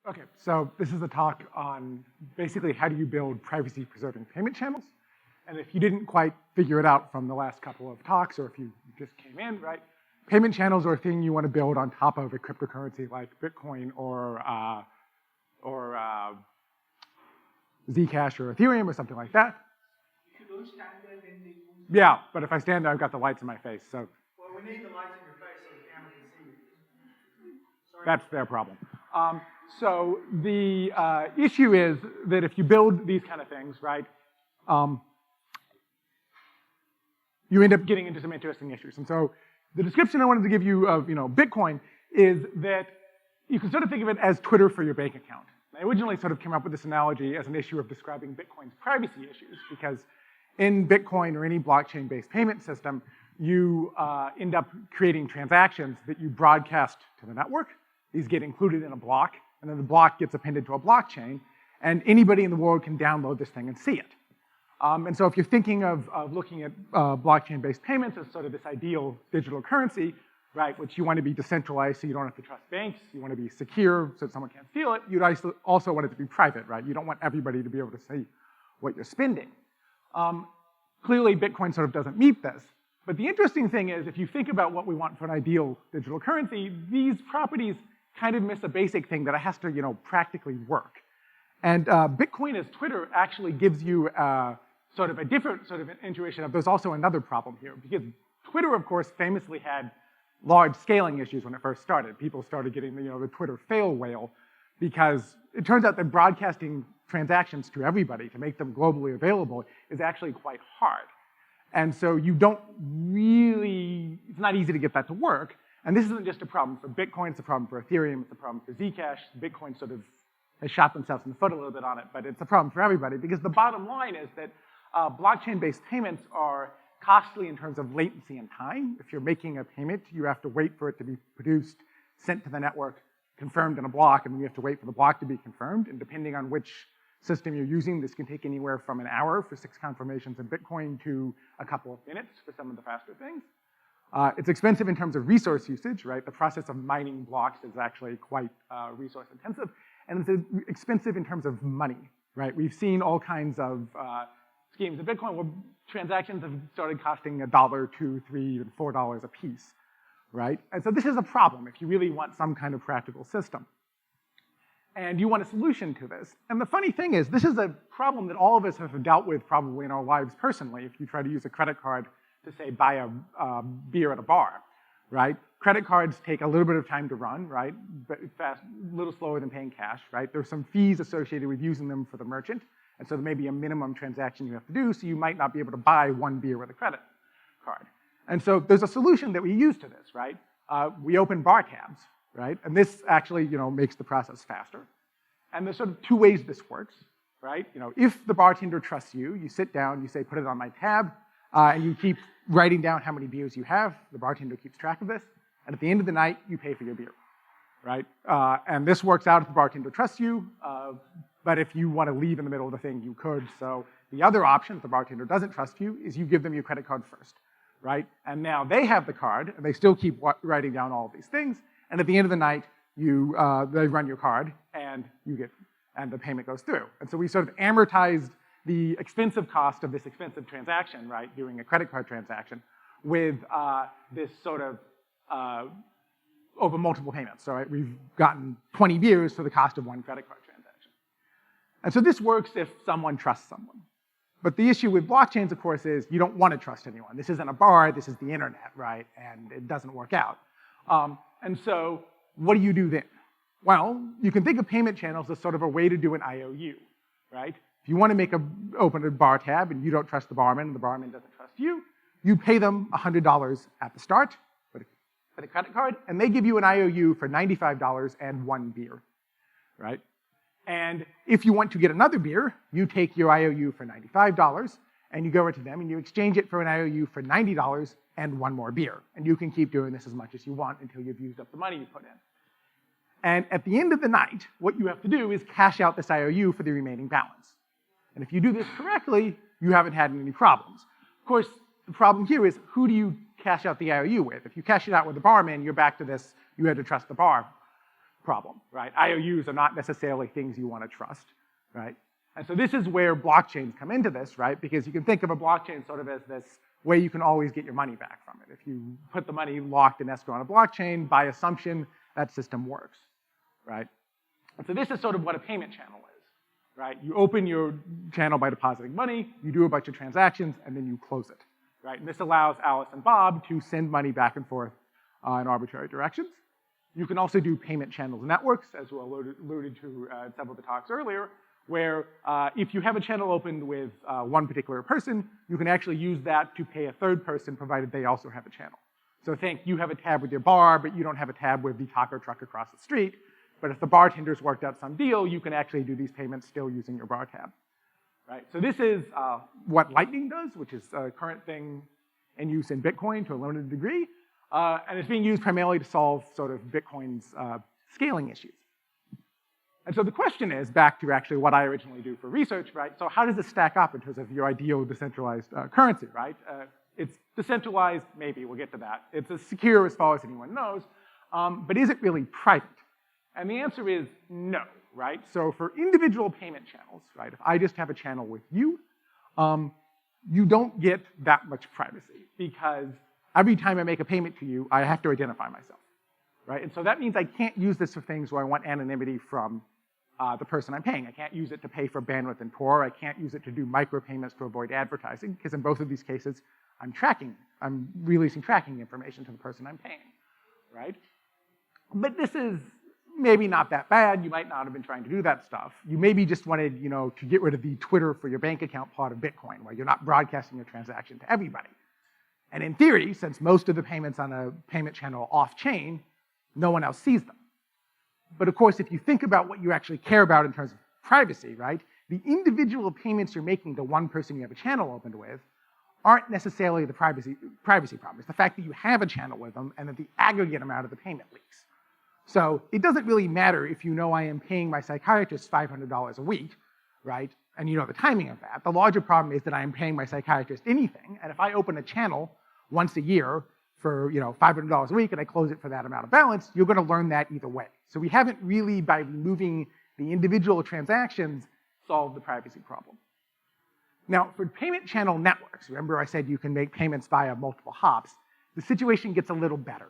Okay, so this is a talk on basically how do you build privacy-preserving payment channels. And if you didn't quite figure it out from the last couple of talks, or if you just came in, right, payment channels are a thing you want to build on top of a cryptocurrency like Bitcoin or Zcash or Ethereum or something like that. If you don't stand there, then they won't. Yeah, but if I stand there, I've got the lights in my face, so. Well, we need the lights in your face so the camera can see you. Sorry. That's their problem. So the issue is that if you build these kind of things, right, you end up getting into some interesting issues. And so the description I wanted to give you of Bitcoin is that you can sort of think of it as Twitter for your bank account. I originally sort of came up with this analogy as an issue of describing Bitcoin's privacy issues, because in Bitcoin or any blockchain-based payment system, you end up creating transactions that you broadcast to the network. These get included in a block, and then the block gets appended to a blockchain, and anybody in the world can download this thing and see it. And so if you're thinking of looking at blockchain-based payments as sort of this ideal digital currency, right, which you want to be decentralized so you don't have to trust banks, you want to be secure so that someone can't steal it, you'd also want it to be private, right? You don't want everybody to be able to see what you're spending. Clearly, Bitcoin sort of doesn't meet this. But the interesting thing is, if you think about what we want for an ideal digital currency, these properties kind of miss a basic thing that it has to, practically work. And Bitcoin as Twitter actually gives you sort of a different sort of intuition of there's also another problem here, because Twitter, of course, famously had large scaling issues when it first started. People started getting the Twitter fail whale, because it turns out that broadcasting transactions to everybody to make them globally available is actually quite hard. And so you don't really, it's not easy to get that to work. And this isn't just a problem for Bitcoin, it's a problem for Ethereum, it's a problem for Zcash. Bitcoin sort of has shot themselves in the foot a little bit on it, but it's a problem for everybody, because the bottom line is that blockchain-based payments are costly in terms of latency and time. If you're making a payment, you have to wait for it to be produced, sent to the network, confirmed in a block, and then you have to wait for the block to be confirmed. And depending on which system you're using, this can take anywhere from an hour for 6 confirmations in Bitcoin to a couple of minutes for some of the faster things. It's expensive in terms of resource usage, right? The process of mining blocks is actually quite resource intensive. And it's expensive in terms of money, right? We've seen all kinds of schemes in Bitcoin where transactions have started costing $1, $2, $3, even $4 a piece, right? And so this is a problem if you really want some kind of practical system. And you want a solution to this. And the funny thing is, this is a problem that all of us have dealt with probably in our lives personally. If you try to use a credit card to, say, buy a beer at a bar, right? Credit cards take a little bit of time to run, right? But fast, a little slower than paying cash, right? There's some fees associated with using them for the merchant. And so there may be a minimum transaction you have to do, so you might not be able to buy one beer with a credit card. And so there's a solution that we use to this, right? We open bar tabs, right? And this actually, makes the process faster. And there's sort of 2 ways this works, right? If the bartender trusts you, you sit down, you say, put it on my tab, and you keep writing down how many beers you have. The bartender keeps track of this. And at the end of the night, you pay for your beer, right? And this works out if the bartender trusts you. But if you want to leave in the middle of the thing, you could. So the other option, if the bartender doesn't trust you, is you give them your credit card first, right? And now they have the card, and they still keep writing down all of these things. And at the end of the night, they run your card, and the payment goes through. And so we sort of amortized the expensive cost of this expensive transaction, right, doing a credit card transaction, with this sort of over multiple payments. So right, we've gotten 20 beers for the cost of one credit card transaction. And so this works if someone trusts someone. But the issue with blockchains, of course, is you don't want to trust anyone. This isn't a bar, this is the internet, right? And it doesn't work out. And so what do you do then? Well, you can think of payment channels as sort of a way to do an IOU, right? If you want to open a bar tab and you don't trust the barman and the barman doesn't trust you, you pay them $100 at the start for the credit card, and they give you an IOU for $95 and 1 beer, right? And if you want to get another beer, you take your IOU for $95 and you go over to them and you exchange it for an IOU for $90 and 1 more beer. And you can keep doing this as much as you want until you've used up the money you put in. And at the end of the night, what you have to do is cash out this IOU for the remaining balance. And if you do this correctly, you haven't had any problems. Of course, the problem here is, who do you cash out the IOU with? If you cash it out with the barman, you're back to this, you had to trust the bar problem, right? IOUs are not necessarily things you want to trust, right? And so this is where blockchains come into this, right? Because you can think of a blockchain sort of as this way you can always get your money back from it. If you put the money locked in escrow on a blockchain, by assumption, that system works, right? And so this is sort of what a payment channel is, right? You open your channel by depositing money, you do a bunch of transactions, and then you close it, right? And this allows Alice and Bob to send money back and forth in arbitrary directions. You can also do payment channels networks, as we alluded to in several of the talks earlier, where if you have a channel opened with one particular person, you can actually use that to pay a third person, provided they also have a channel. So think you have a tab with your bar, but you don't have a tab with the taco truck across the street. But if the bartender's worked out some deal, you can actually do these payments still using your bar tab, right? So this is what Lightning does, which is a current thing in use in Bitcoin to a limited degree. And it's being used primarily to solve sort of Bitcoin's scaling issues. And so the question is, back to actually what I originally do for research, right? So how does this stack up in terms of your ideal decentralized currency, right? It's decentralized, maybe, we'll get to that. It's as secure as far as anyone knows, but is it really private? And the answer is no, right? So for individual payment channels, right, if I just have a channel with you, you don't get that much privacy because every time I make a payment to you, I have to identify myself, right? And so that means I can't use this for things where I want anonymity from the person I'm paying. I can't use it to pay for bandwidth and Tor. I can't use it to do micropayments to avoid advertising, because in both of these cases, I'm releasing tracking information to the person I'm paying, right? But this is maybe not that bad. You might not have been trying to do that stuff. You maybe just wanted, to get rid of the Twitter for your bank account part of Bitcoin, where you're not broadcasting your transaction to everybody. And in theory, since most of the payments on a payment channel are off-chain, no one else sees them. But of course, if you think about what you actually care about in terms of privacy, right, the individual payments you're making to one person you have a channel opened with aren't necessarily the privacy problem. It's the fact that you have a channel with them and that the aggregate amount of the payment leaks. So it doesn't really matter if you know I am paying my psychiatrist $500 a week, right, and you know the timing of that. The larger problem is that I am paying my psychiatrist anything, and if I open a channel once a year for $500 a week and I close it for that amount of balance, you're going to learn that either way. So we haven't really, by removing the individual transactions, solved the privacy problem. Now, for payment channel networks, remember I said you can make payments via multiple hops, the situation gets a little better.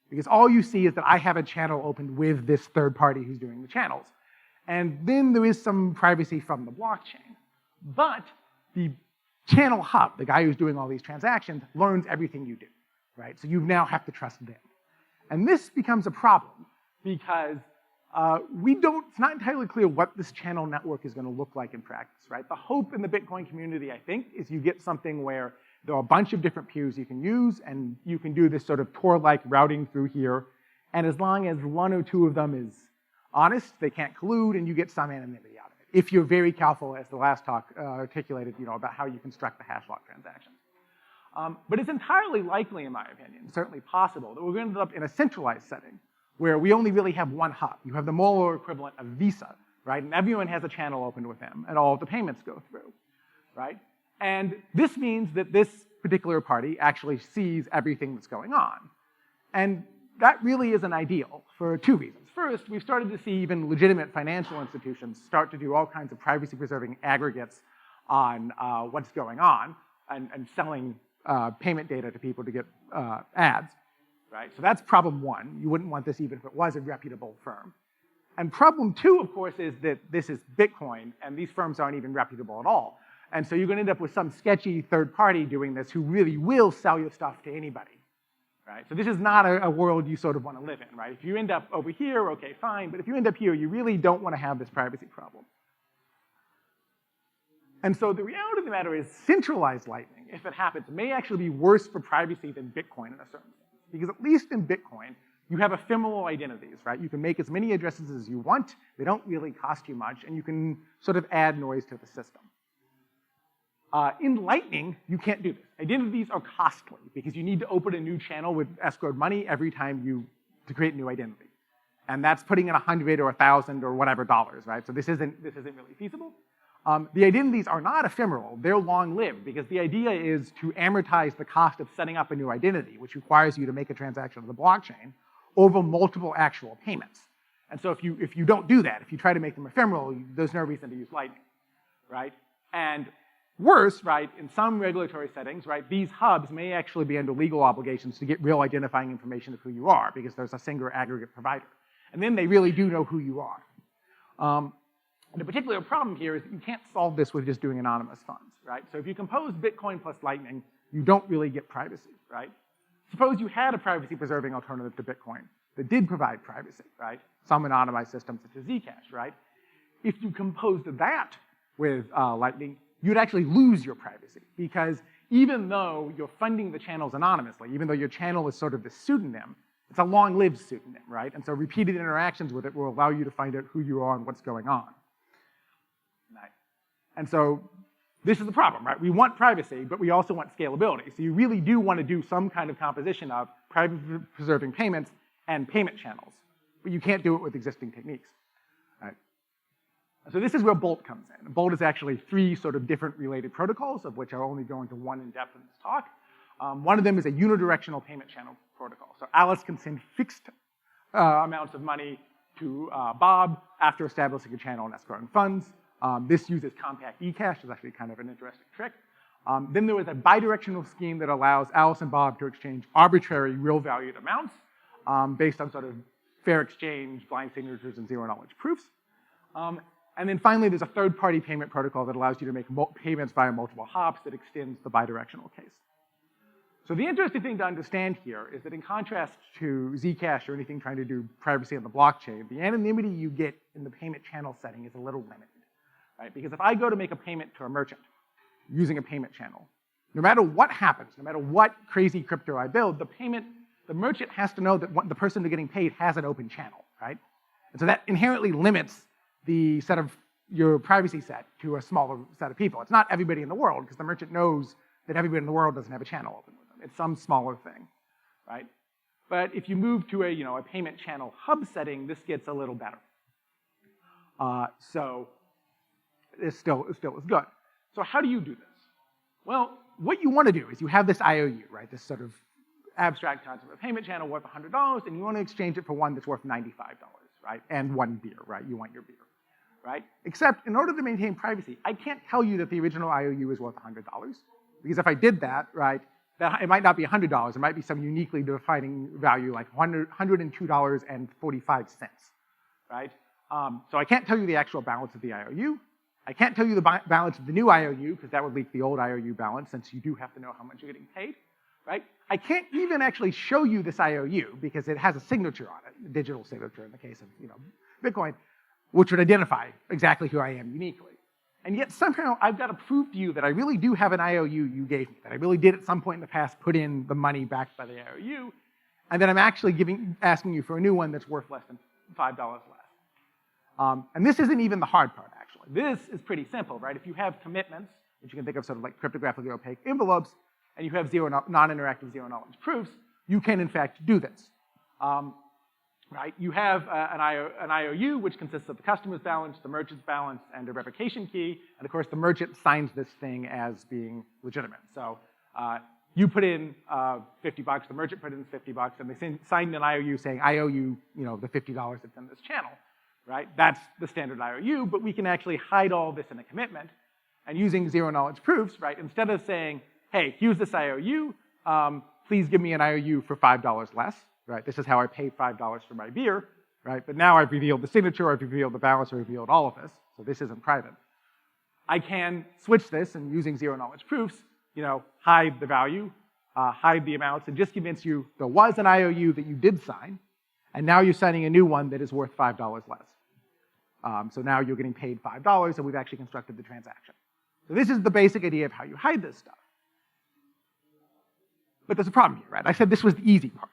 Because all you see is that I have a channel opened with this third party who's doing the channels. And then there is some privacy from the blockchain. But the channel hub, the guy who's doing all these transactions, learns everything you do, right? So you now have to trust them. And this becomes a problem because it's not entirely clear what this channel network is going to look like in practice, right? The hope in the Bitcoin community, I think, is you get something where there are a bunch of different peers you can use, and you can do this sort of Tor-like routing through here. And as long as one or two of them is honest, they can't collude, and you get some anonymity out of it. If you're very careful, as the last talk articulated, about how you construct the hash lock transactions. But it's entirely likely, in my opinion, certainly possible, that we're going to end up in a centralized setting where we only really have one hub. You have the molar equivalent of Visa, right? And everyone has a channel opened with them, and all of the payments go through, right? And this means that this particular party actually sees everything that's going on. And that really isn't ideal for two reasons. First, we've started to see even legitimate financial institutions start to do all kinds of privacy-preserving aggregates on what's going on and selling payment data to people to get ads, right? So that's problem one. You wouldn't want this even if it was a reputable firm. And problem two, of course, is that this is Bitcoin, and these firms aren't even reputable at all. And so you're going to end up with some sketchy third party doing this who really will sell your stuff to anybody, right? So this is not a world you sort of want to live in, right? If you end up over here, okay, fine. But if you end up here, you really don't want to have this privacy problem. And so the reality of the matter is centralized Lightning, if it happens, may actually be worse for privacy than Bitcoin in a certain sense. Because at least in Bitcoin, you have ephemeral identities, right? You can make as many addresses as you want. They don't really cost you much, and you can sort of add noise to the system. In Lightning, you can't do this. Identities are costly because you need to open a new channel with escrowed money every time to create a new identity. And that's putting in 100 or 1,000 or whatever dollars, right? So this isn't really feasible. The identities are not ephemeral. They're long-lived because the idea is to amortize the cost of setting up a new identity, which requires you to make a transaction on the blockchain over multiple actual payments. And so if you don't do that, if you try to make them ephemeral, there's no reason to use Lightning, right? And worse, right, in some regulatory settings, right, these hubs may actually be under legal obligations to get real identifying information of who you are because there's a single aggregate provider. And then they really do know who you are. And the particular problem here is that you can't solve this with just doing anonymous funds, right? So if you compose Bitcoin plus Lightning, you don't really get privacy, right? Suppose you had a privacy-preserving alternative to Bitcoin that did provide privacy, right? Some anonymized system such as Zcash, right? If you composed that with Lightning, you'd actually lose your privacy because even though you're funding the channels anonymously, even though your channel is sort of the pseudonym, it's a long-lived pseudonym, right? And so repeated interactions with it will allow you to find out who you are and what's going on. Right? And so this is the problem, right? We want privacy, but we also want scalability. So you really do want to do some kind of composition of privacy-preserving payments and payment channels, but you can't do it with existing techniques. Right? So this is where Bolt comes in. Bolt is actually 3 sort of different related protocols, of which I'll only go into one in depth in this talk. One of them is a unidirectional payment channel protocol. So Alice can send fixed amounts of money to Bob after establishing a channel and escrowing funds. This uses compact eCash, is actually kind of an interesting trick. Then there was a bidirectional scheme that allows Alice and Bob to exchange arbitrary real-valued amounts based on sort of fair exchange, blind signatures, and zero-knowledge proofs. And then finally, there's a third-party payment protocol that allows you to make payments via multiple hops that extends the bidirectional case. So the interesting thing to understand here is that in contrast to Zcash or anything trying to do privacy on the blockchain, the anonymity you get in the payment channel setting is a little limited, right? Because if I go to make a payment to a merchant using a payment channel, no matter what happens, no matter what crazy crypto I build, the merchant has to know that the person they're getting paid has an open channel, right? And so that inherently limits the set of your privacy set to a smaller set of people. It's not everybody in the world because the merchant knows that everybody in the world doesn't have a channel open with them. It's some smaller thing, right? But if you move to a payment channel hub setting, this gets a little better. So it still is good. So how do you do this? Well, what you want to do is you have this IOU, right? This sort of abstract concept of a payment channel worth $100, and you want to exchange it for one that's worth $95, right? And one beer, right? You want your beer, right? Except in order to maintain privacy, I can't tell you that the original IOU is worth $100, because if I did that, right, it might not be $100. It might be some uniquely defining value like $102.45, right? So I can't tell you the actual balance of the IOU. I can't tell you the balance of the new IOU because that would leak the old IOU balance since you do have to know how much you're getting paid, right? I can't even actually show you this IOU because it has a signature on it, a digital signature in the case of Bitcoin, which would identify exactly who I am uniquely. And yet somehow I've got to prove to you that I really do have an IOU you gave me, that I really did at some point in the past put in the money backed by the IOU, and that I'm actually asking you for a new one that's worth less than $5 less. And this isn't even the hard part, actually. This is pretty simple, right? If you have commitments, which you can think of sort of like cryptographically opaque envelopes, and you have non-interactive zero-knowledge proofs, you can in fact do this. Right? You have an IOU, which consists of the customer's balance, the merchant's balance, and a revocation key. And of course, the merchant signs this thing as being legitimate. So you put in $50, the merchant put in $50, and they signed an IOU saying, I owe you, the $50 that's in this channel. Right? That's the standard IOU, but we can actually hide all this in a commitment. And using zero-knowledge proofs, right? Instead of saying, hey, here's this IOU, please give me an IOU for $5 less. Right? This is how I paid $5 for my beer, right? But now I've revealed the signature, I've revealed the balance, I've revealed all of this, so this isn't private. I can switch this and using zero-knowledge proofs, hide the value, hide the amounts, and just convince you there was an IOU that you did sign, and now you're signing a new one that is worth $5 less. So now you're getting paid $5, and we've actually constructed the transaction. So this is the basic idea of how you hide this stuff. But there's a problem here, right? I said this was the easy part.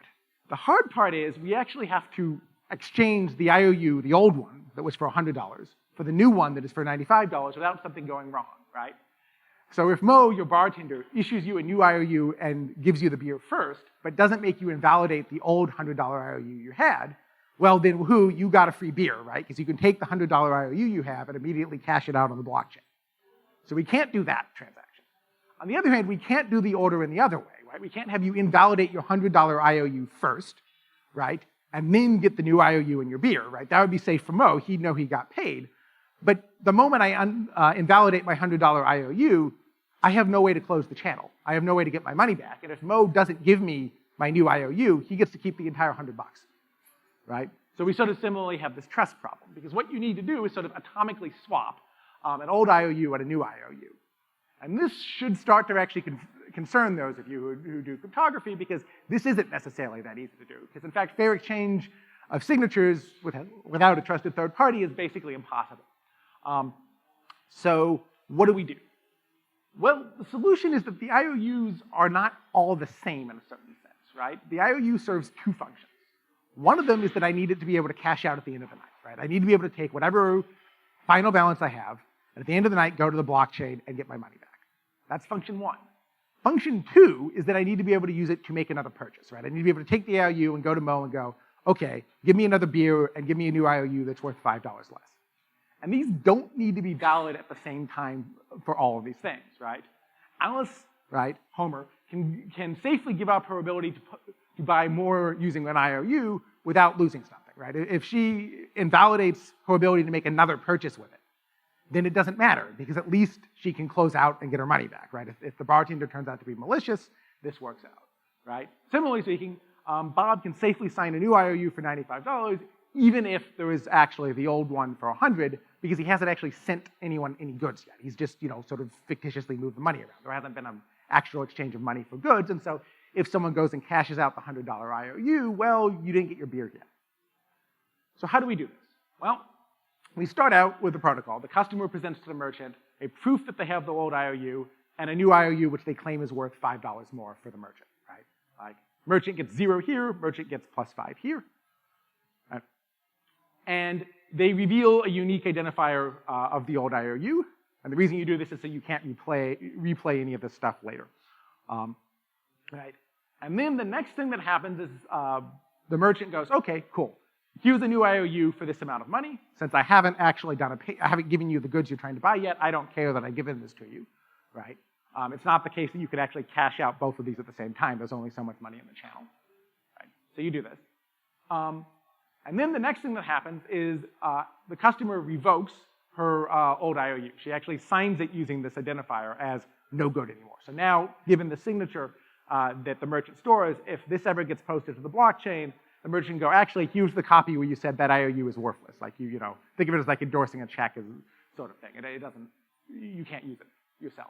The hard part is we actually have to exchange the IOU, the old one that was for $100, for the new one that is for $95 without something going wrong, right? So if Mo, your bartender, issues you a new IOU and gives you the beer first, but doesn't make you invalidate the old $100 IOU you had, well then you got a free beer, right? Because you can take the $100 IOU you have and immediately cash it out on the blockchain. So we can't do that transaction. On the other hand, we can't do the order in the other way. Right? We can't have you invalidate your $100 IOU first, right? and then get the new IOU in your beer, right? That would be safe for Mo. He'd know he got paid. But the moment I invalidate my $100 IOU, I have no way to close the channel. I have no way to get my money back. And if Mo doesn't give me my new IOU, he gets to keep the entire $100, right? So we sort of similarly have this trust problem, because what you need to do is sort of atomically swap an old IOU and a new IOU. And this should start to actually concern those of you who do cryptography, because this isn't necessarily that easy to do. Because in fact, fair exchange of signatures without a trusted third party is basically impossible. So what do we do? Well, the solution is that the IOUs are not all the same in a certain sense, right? The IOU serves two functions. One of them is that I need it to be able to cash out at the end of the night, right? I need to be able to take whatever final balance I have, and at the end of the night, go to the blockchain and get my money back. That's function one. Function two is that I need to be able to use it to make another purchase, right? I need to be able to take the IOU and go to Mo and go, okay, give me another beer and give me a new IOU that's worth $5 less. And these don't need to be valid at the same time for all of these things, right? Alice, right, Homer, can safely give up her ability to buy more using an IOU without losing something, right? If she invalidates her ability to make another purchase with it, then it doesn't matter, because at least she can close out and get her money back, right? If the bartender turns out to be malicious, this works out, right? Similarly speaking, Bob can safely sign a new IOU for $95, even if there is actually the old one for $100, because he hasn't actually sent anyone any goods yet. He's just, sort of fictitiously moved the money around. There hasn't been an actual exchange of money for goods, and so if someone goes and cashes out the $100 IOU, well, you didn't get your beer yet. So how do we do this? Well, we start out with the protocol. The customer presents to the merchant a proof that they have the old IOU and a new IOU which they claim is worth $5 more for the merchant, right? Like, merchant gets 0 here, merchant gets +5 here. Right? And they reveal a unique identifier of the old IOU. And the reason you do this is so you can't replay any of this stuff later. Right? And then the next thing that happens is the merchant goes, okay, cool. Here's a new IOU for this amount of money. Since I haven't actually I haven't given you the goods you're trying to buy yet, I don't care that I've given this to you, right? It's not the case that you could actually cash out both of these at the same time. There's only so much money in the channel, right? So you do this. And then the next thing that happens is the customer revokes her old IOU. She actually signs it using this identifier as no good anymore. So now, given the signature that the merchant stores, if this ever gets posted to the blockchain, the merchant can go, actually, here's the copy where you said that IOU is worthless. Like, think of it as like endorsing a check as sort of thing. It doesn't, you can't use it yourself.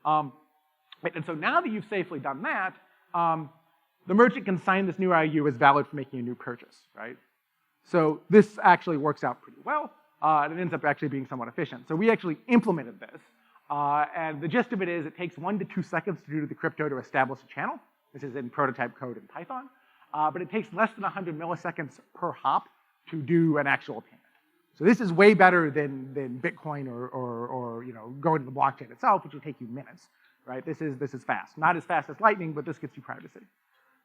And so now that you've safely done that, the merchant can sign this new IOU as valid for making a new purchase, right? So this actually works out pretty well, and it ends up actually being somewhat efficient. So we actually implemented this, and the gist of it is it takes 1 to 2 seconds to do the crypto to establish a channel. This is in prototype code in Python. But it takes less than 100 milliseconds per hop to do an actual payment. So this is way better than Bitcoin or going to the blockchain itself, which will take you minutes, right? This is fast. Not as fast as Lightning, but this gets you privacy,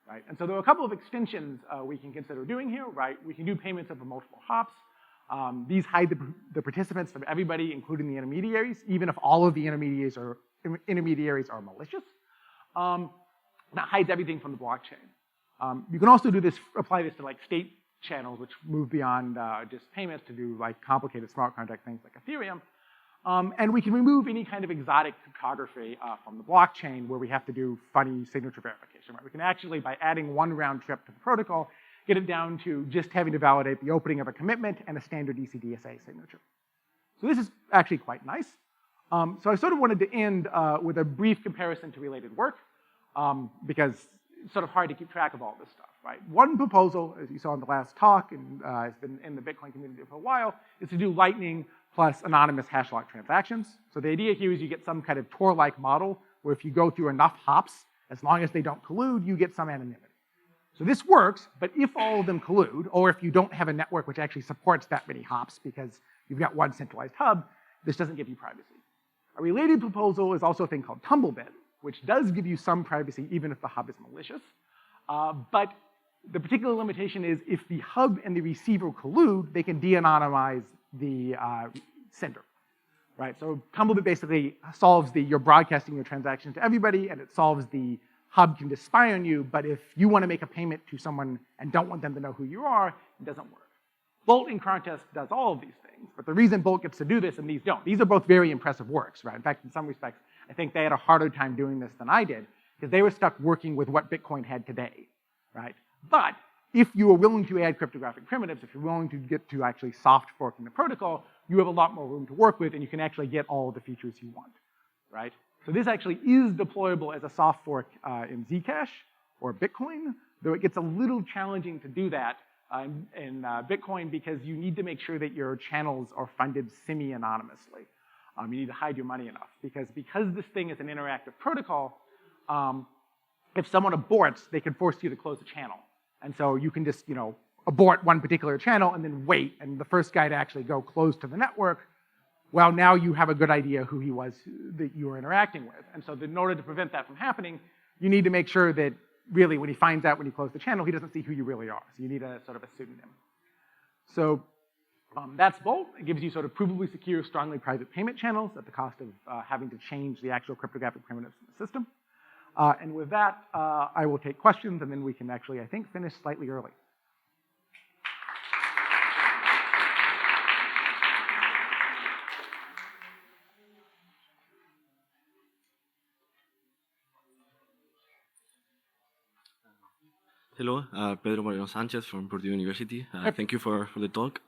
right? And so there are a couple of extensions we can consider doing here, right? We can do payments over multiple hops. These hide the participants from everybody, including the intermediaries, even if all of the intermediaries are malicious. That hides everything from the blockchain. You can also apply this to like state channels, which move beyond just payments to do like complicated smart contract things like Ethereum. And we can remove any kind of exotic cryptography from the blockchain where we have to do funny signature verification. Right? We can actually, by adding 1 round trip to the protocol, get it down to just having to validate the opening of a commitment and a standard ECDSA signature. So this is actually quite nice. So I sort of wanted to end with a brief comparison to related work, because it's sort of hard to keep track of all this stuff, right? One proposal, as you saw in the last talk, and has been in the Bitcoin community for a while, is to do Lightning plus anonymous hash lock transactions. So the idea here is you get some kind of Tor-like model where if you go through enough hops, as long as they don't collude, you get some anonymity. So this works, but if all of them collude, or if you don't have a network which actually supports that many hops because you've got one centralized hub, this doesn't give you privacy. A related proposal is also a thing called Tumblebed, which does give you some privacy even if the hub is malicious. But the particular limitation is if the hub and the receiver collude, they can de-anonymize the sender, right? So Tumblebed basically solves you're broadcasting your transaction to everybody, and it solves the Hub can just spy on you, but if you want to make a payment to someone and don't want them to know who you are, it doesn't work. Bolt in contrast does all of these things, but the reason Bolt gets to do this and these don't, these are both very impressive works, right? In fact, in some respects, I think they had a harder time doing this than I did, because they were stuck working with what Bitcoin had today, right? But if you are willing to add cryptographic primitives, if you're willing to get to actually soft forking the protocol, you have a lot more room to work with, and you can actually get all of the features you want, right? So this actually is deployable as a soft fork in Zcash or Bitcoin, though it gets a little challenging to do that in Bitcoin because you need to make sure that your channels are funded semi-anonymously. You need to hide your money enough because this thing is an interactive protocol, if someone aborts, they can force you to close the channel. And so you can just, abort one particular channel and then wait, and the first guy to actually go close to the network, well, now you have a good idea who he was that you were interacting with. And so in order to prevent that from happening, you need to make sure that really when he finds out when you close the channel, he doesn't see who you really are. So you need a sort of a pseudonym. So that's Bolt. It gives you sort of provably secure, strongly private payment channels at the cost of having to change the actual cryptographic primitives in the system. And with that, I will take questions, and then we can actually, I think, finish slightly early. Hello, Pedro Moreno Sanchez from Purdue University. Thank you for the talk.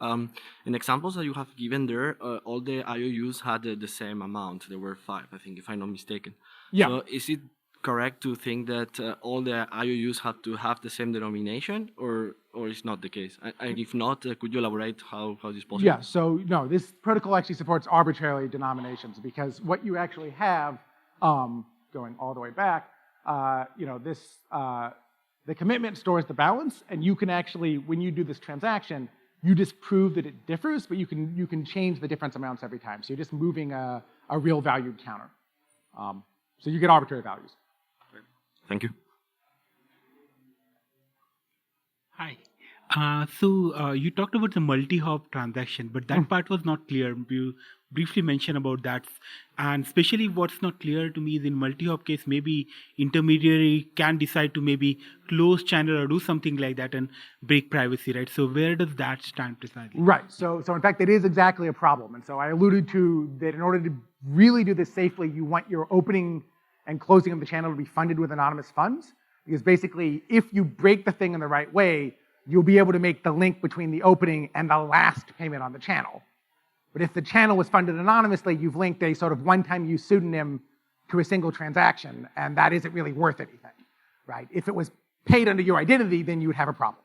In examples that you have given there, all the IOUs had the same amount. There were 5, I think, if I'm not mistaken. Yeah. So is it correct to think that all the IOUs have to have the same denomination, or is not the case? And if not, could you elaborate how this is possible? Yeah, so no, this protocol actually supports arbitrary denominations because what you actually have, going all the way back, the commitment stores the balance, and you can actually, when you do this transaction, you just prove that it differs, but you can change the difference amounts every time. So you're just moving a real valued counter. So you get arbitrary values. Thank you. Hi. So you talked about the multi-hop transaction, but that part was not clear. You briefly mentioned about that. And especially what's not clear to me is in multi-hop case, maybe intermediary can decide to maybe close channel or do something like that and break privacy, right? So where does that stand precisely? Right, so in fact, it is exactly a problem. And so I alluded to that in order to really do this safely, you want your opening and closing of the channel to be funded with anonymous funds. Because basically, if you break the thing in the right way, you'll be able to make the link between the opening and the last payment on the channel. But if the channel was funded anonymously, you've linked a sort of one-time use pseudonym to a single transaction, and that isn't really worth anything, right? If it was paid under your identity, then you would have a problem.